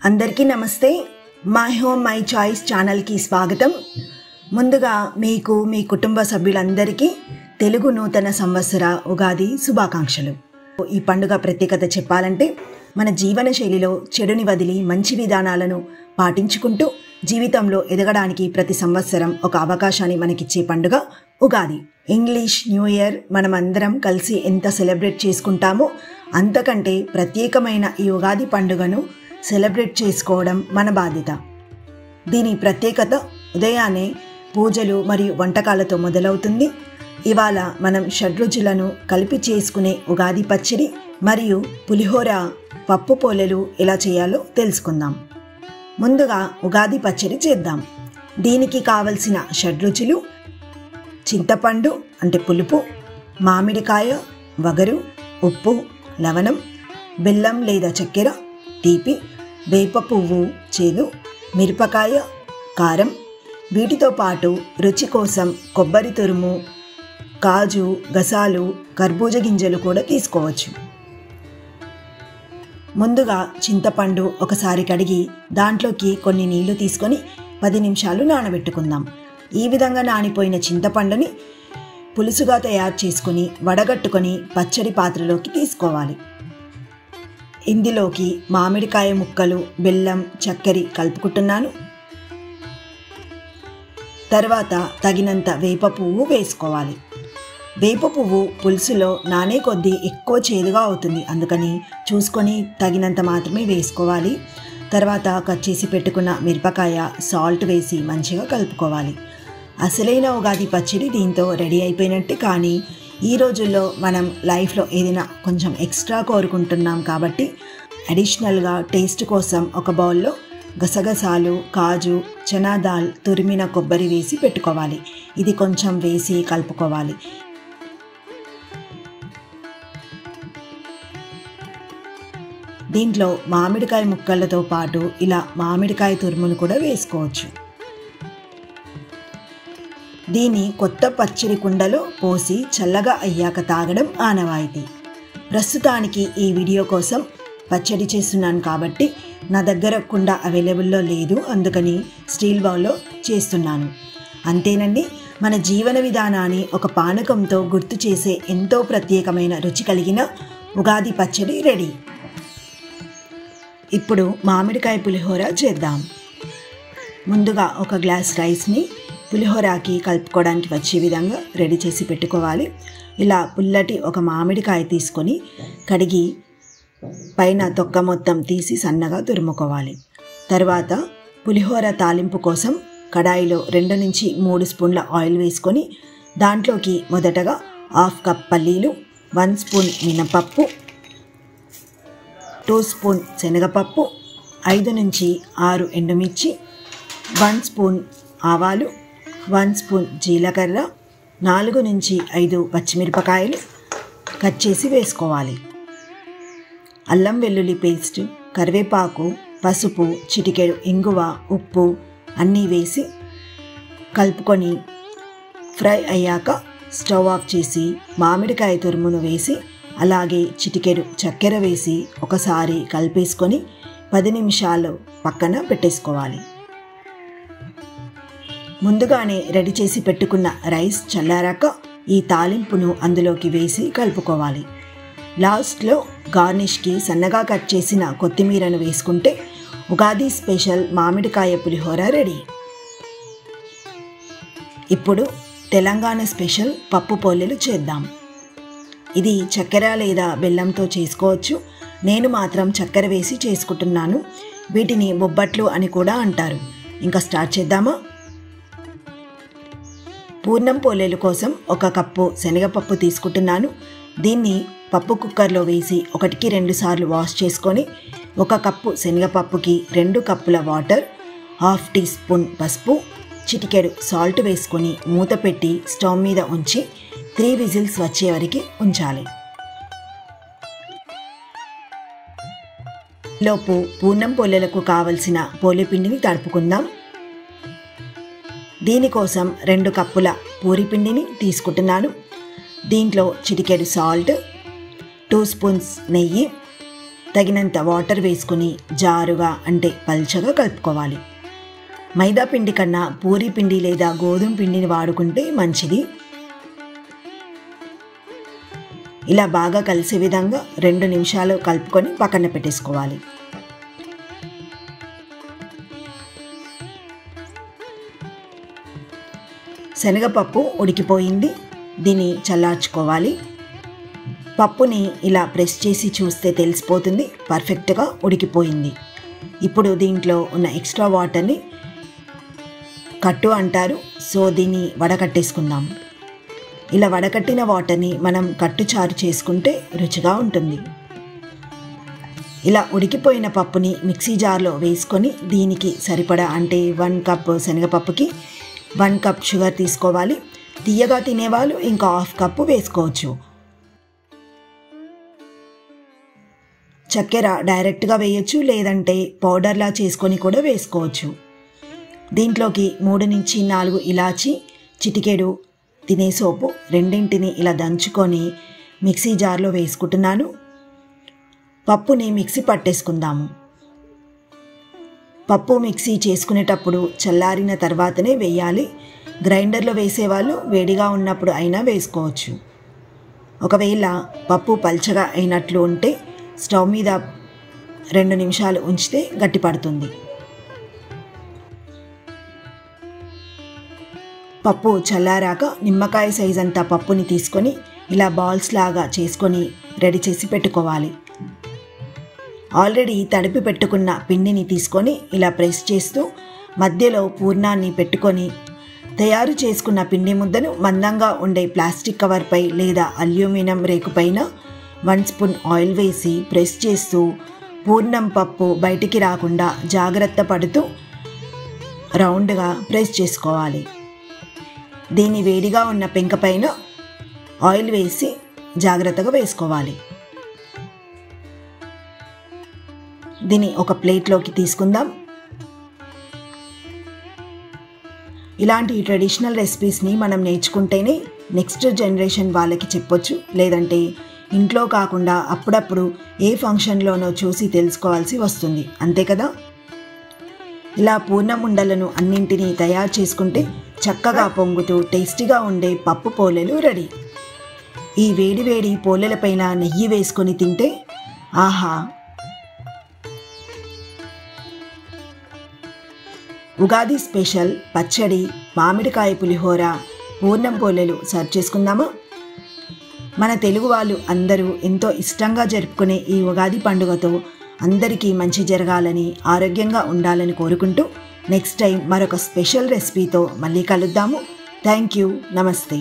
అందరికీ నమస్తే. My home my choice ఛానల్కి స్వాగతం. ముందుగా మీకు మీ కుటుంబ సభ్యులందరికీ తెలుగు నూతన సంవత్సర ఉగాది శుభాకాంక్షలు. ఈ పండుగ ప్రత్యేకత చెప్పాలంటే మన జీవన శైలిలో చెడుని వదిలి మంచి విధానాలను పాటించుకుంటూ జీవితంలో ఎదగడానికి ప్రతి సంవత్సరం ఒక అవకాశాన్ని మనకిచ్చే పండుగ ఉగాది. ఇంగ్లీష్ న్యూ ఇయర్ మనమందరం కలిసి ఎంత సెలబ్రేట్ చేసుకుంటామో అంతకంటే ప్రత్యేకమైన ఈ ఉగాది పండుగను సెలబ్రేట్ చేసుకోవడం మన బాధ్యత. దీని ప్రత్యేకత ఉదయాన్నే పూజలు మరియు వంటకాలతో మొదలవుతుంది. ఇవాళ మనం షడ్రుచులను కలిపి చేసుకునే ఉగాది పచ్చడి మరియు పులిహోర పప్పు పోలెలు ఎలా చేయాలో తెలుసుకుందాం. ముందుగా ఉగాది పచ్చడి చేద్దాం. దీనికి కావలసిన షడ్రుచులు: చింతపండు అంటే పులుపు, మామిడికాయ వగరు, ఉప్పు, లవణం, బెల్లం లేదా చక్కెర తీపి, వేప పువ్వు చేదు, మిరపకాయ కారం. వీటితో పాటు రుచి కోసం కొబ్బరి తురుము, కాజు, గసాలు, కర్బూజ గింజలు కూడా తీసుకోవచ్చు. ముందుగా చింతపండు ఒకసారి కడిగి దాంట్లోకి కొన్ని నీళ్లు తీసుకొని 10 నిమిషాలు నానబెట్టుకుందాం. ఈ విధంగా నానిపోయిన చింతపండుని పులుసుగా తయారు చేసుకొని వడగట్టుకొని పచ్చడి పాత్రలోకి తీసుకోవాలి. ఇందులోకి మామిడికాయ ముక్కలు, బెల్లం, చక్కెర కలుపుకుంటున్నాను. తర్వాత తగినంత వేప పువ్వు వేసుకోవాలి. వేప పువ్వు పులుసులో నానే కొద్దీ ఎక్కువ చేదుగా అవుతుంది, అందుకని చూసుకొని తగినంత మాత్రమే వేసుకోవాలి. తర్వాత కట్ చేసి పెట్టుకున్న మిరపకాయ, సాల్ట్ వేసి మంచిగా కలుపుకోవాలి. అసలైన ఉగాది పచ్చడి దీంతో రెడీ అయిపోయినట్టు. కానీ ఈ రోజుల్లో మనం లైఫ్లో ఏదైనా కొంచెం ఎక్స్ట్రా కోరుకుంటున్నాం కాబట్టి అడిషనల్గా టేస్ట్ కోసం ఒక బౌల్లో గసగసాలు, కాజు, చనా దాల్, తురిమిన కొబ్బరి వేసి పెట్టుకోవాలి. ఇది కొంచెం వేసి కలుపుకోవాలి. దీంట్లో మామిడికాయ ముక్కలతో పాటు ఇలా మామిడికాయ తురుమును కూడా వేసుకోవచ్చు. దీన్ని కొత్త పచ్చడి కుండలో పోసి చల్లగా అయ్యాక తాగడం ఆనవాయితీ. ప్రస్తుతానికి ఈ వీడియో కోసం పచ్చడి చేస్తున్నాను కాబట్టి నా దగ్గర కుండ అవైలబుల్లో లేదు, అందుకని స్టీల్ బౌల్లో చేస్తున్నాను. అంతేనండి, మన జీవన విధానాన్ని ఒక పానకంతో గుర్తు చేసే ఎంతో ప్రత్యేకమైన రుచి కలిగిన ఉగాది పచ్చడి రెడీ. ఇప్పుడు మామిడికాయ పులిహోర చేద్దాం. ముందుగా ఒక గ్లాస్ రైస్ని పులిహోరకి కలుపుకోవడానికి వచ్చే విధంగా రెడీ చేసి పెట్టుకోవాలి. ఇలా పుల్లటి ఒక మామిడికాయ తీసుకొని కడిగి పైన తొక్క మొత్తం తీసి సన్నగా తురుముకోవాలి. తర్వాత పులిహోర తాలింపు కోసం కడాయిలో 2 నుంచి 3 స్పూన్ల ఆయిల్ వేసుకొని దాంట్లోకి మొదటగా 1/2 కప్ పల్లీలు, 1 స్పూన్ మినపప్పు, 2 స్పూన్ శనగపప్పు, 5 నుంచి 6 ఎండుమిర్చి, 1 స్పూన్ ఆవాలు, 1 స్పూన్ జీలకర్ర, 4 నుంచి 5 పచ్చిమిరపకాయలు కట్ చేసి వేసుకోవాలి. అల్లం వెల్లుల్లి పేస్ట్, కరివేపాకు, పసుపు, చిటికెడు ఇంగువ, ఉప్పు అన్నీ వేసి కలుపుకొని ఫ్రై అయ్యాక స్టవ్ ఆఫ్ చేసి మామిడికాయ తురుమును వేసి అలాగే చిటికెడు చక్కెర వేసి ఒకసారి కలిపేసుకొని 10 నిమిషాలు పక్కన పెట్టేసుకోవాలి. ముందుగానే రెడీ చేసి పెట్టుకున్న రైస్ చల్లారాక ఈ తాలింపును అందులోకి వేసి కలుపుకోవాలి. లాస్ట్లో గార్నిష్కి సన్నగా కట్ చేసిన కొత్తిమీరను వేసుకుంటే ఉగాది స్పెషల్ మామిడికాయ పులిహోర రెడీ. ఇప్పుడు తెలంగాణ స్పెషల్ పప్పు పోలెలు చేద్దాం. ఇది చక్కెర లేదా బెల్లంతో చేసుకోవచ్చు. నేను మాత్రం చక్కెర వేసి చేసుకుంటున్నాను. వీటిని బొబ్బట్లు అని కూడా అంటారు. ఇంకా స్టార్ట్ చేద్దామా? పూర్ణం పోలేలు కోసం 1 కప్పు శనగపప్పు తీసుకుంటున్నాను. దీన్ని పప్పు కుక్కర్లో వేసి 1కి 2 సార్లు వాష్ చేసుకొని 1 కప్పు శనగపప్పుకి 2 కప్పుల వాటర్, 1/2 టీ స్పూన్ పసుపు, చిటికెడు సాల్ట్ వేసుకొని మూత పెట్టి స్టవ్ మీద ఉంచి 3 విజిల్స్ వచ్చే వరకు ఉంచాలి. లోపు పూర్ణం పోలేలకు కావలసిన పోలేపిండిని తడుపుకుందాం. దీనికోసం 2 కప్పుల పూరిపిండిని తీసుకుంటున్నాను. దీంట్లో చిటికెడు సాల్ట్, 2 స్పూన్స్ నెయ్యి, తగినంత వాటర్ వేసుకుని జారుగా అంటే పల్చగా కలుపుకోవాలి. మైదా పిండి కన్నా పూరీ పిండి లేదా గోధుమ పిండిని వాడుకుంటే మంచిది. ఇలా బాగా కలిసే విధంగా 2 నిమిషాలు కలుపుకొని పక్కన పెట్టేసుకోవాలి. శనగపప్పు ఉడికిపోయింది. దీన్ని చల్లార్చుకోవాలి. పప్పుని ఇలా ప్రెస్ చేసి చూస్తే తెలిసిపోతుంది పర్ఫెక్ట్గా ఉడికిపోయింది. ఇప్పుడు దీంట్లో ఉన్న ఎక్స్ట్రా వాటర్ని కట్టు అంటారు, సో దీన్ని వడకట్టేసుకుందాం. ఇలా వడకట్టిన వాటర్ని మనం కట్టుచారు చేసుకుంటే రుచిగా ఉంటుంది. ఇలా ఉడికిపోయిన పప్పుని మిక్సీ జార్లో వేసుకొని దీనికి సరిపడా అంటే 1 కప్ శనగపప్పుకి 1 కప్ షుగర్ తీసుకోవాలి. తీయగా తినేవాళ్ళు ఇంకా 1/2 కప్పు వేసుకోవచ్చు. చక్కెర డైరెక్ట్గా వేయచ్చు, లేదంటే పౌడర్లా చేసుకొని కూడా వేసుకోవచ్చు. దీంట్లోకి 3 నుంచి 4 ఇలాచి, చిటికెడు తినే సోపు రెండింటిని ఇలా దంచుకొని మిక్సీ జార్లో వేసుకుంటున్నాను. పప్పుని మిక్సీ పట్టేసుకుందాము. పప్పు మిక్సీ చేసుకునేటప్పుడు చల్లారిన తర్వాతనే వేయాలి. గ్రైండర్లో వేసేవాళ్ళు వేడిగా ఉన్నప్పుడు అయినా వేసుకోవచ్చు. ఒకవేళ పప్పు పల్చగా అయినట్లు ఉంటే స్టవ్ మీద 2 నిమిషాలు ఉంచితే గట్టిపడుతుంది. పప్పు చల్లారాక నిమ్మకాయ సైజ్ అంతా పప్పుని తీసుకొని ఇలా బాల్స్ లాగా చేసుకొని రెడీ చేసి పెట్టుకోవాలి. ఆల్రెడీ తడిపి పెట్టుకున్న పిండిని తీసుకొని ఇలా ప్రెస్ చేస్తూ మధ్యలో పూర్ణాన్ని పెట్టుకొని తయారు చేసుకున్న పిండి ముద్దను మందంగా ఉండే ప్లాస్టిక్ కవర్పై లేదా అల్యూమినియం రేకుపైన 1 స్పూన్ ఆయిల్ వేసి ప్రెస్ చేస్తూ పూర్ణం పప్పు బయటికి రాకుండా జాగ్రత్త పడుతూ రౌండ్గా ప్రెస్ చేసుకోవాలి. దీన్ని వేడిగా ఉన్న పెంక పైన ఆయిల్ వేసి జాగ్రత్తగా వేసుకోవాలి. దీన్ని ఒక ప్లేట్లోకి తీసుకుందాం. ఇలాంటి ట్రెడిషనల్ రెసిపీస్ని మనం నేర్చుకుంటేనే నెక్స్ట్ జనరేషన్ వాళ్ళకి చెప్పొచ్చు, లేదంటే ఇంట్లో కాకుండా అప్పుడప్పుడు ఏ ఫంక్షన్లోనో చూసి తెలుసుకోవాల్సి వస్తుంది, అంతే కదా. ఇలా పూర్ణం ఉండలను అన్నింటినీ తయారు చేసుకుంటే చక్కగా పొంగుతూ టేస్టీగా ఉండే పప్పు పోలేలు రెడీ. ఈ వేడి వేడి పోలేలపైన నెయ్యి వేసుకొని తింటే ఆహా. ఉగాది స్పెషల్ పచ్చడి, మామిడికాయ పులిహోర, పూర్ణం పోలేలు సర్వ్ చేసుకుందామా? మన తెలుగు వాళ్ళు అందరూ ఎంతో ఇష్టంగా జరుపుకునే ఈ ఉగాది పండుగతో అందరికీ మంచి జరగాలని, ఆరోగ్యంగా ఉండాలని కోరుకుంటూ నెక్స్ట్ టైం మరొక స్పెషల్ రెసిపీతో మళ్ళీ కలుద్దాము. Thank you. నమస్తే.